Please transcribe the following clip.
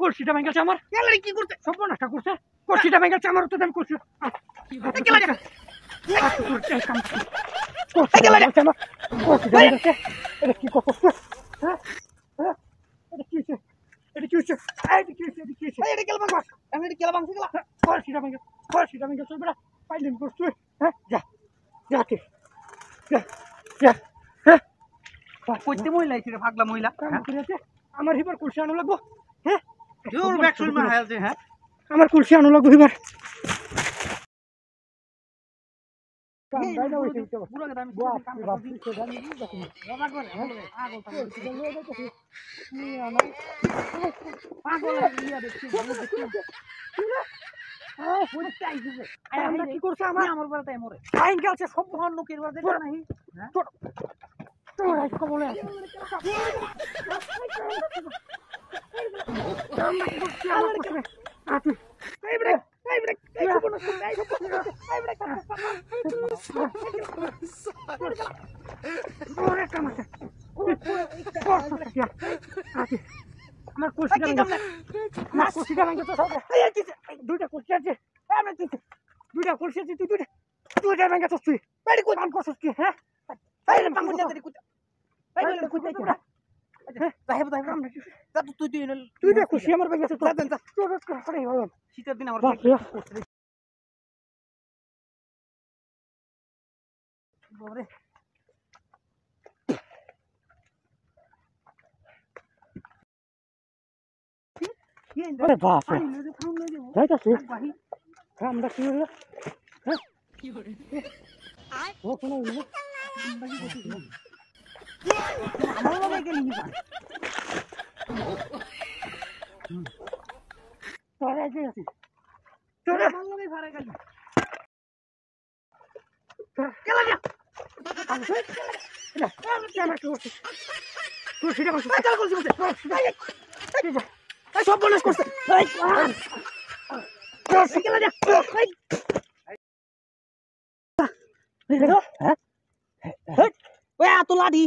কলসিটা ভেঙে গেছে আমার কি করতে সব নষ্ট করছে কলসিটা ভেঙে গেছে আমার তো আমি করছি কি করছে আমার এবার কুলসি আনো লাগবো হ্যাঁ আমার কুলসি আনো লাগবো এবার কি করছে আমার সব মহান লোকের আমার কুলসিটা দুইটা কুলসি আছে দুইটা কুলসি আছে তুই দুইটা ভেঙে তুই করছিস কি হ্যাঁ খুশি আমার শীতের দিন আমার আমরা কি হলো সব বনস করছে এত লাঠি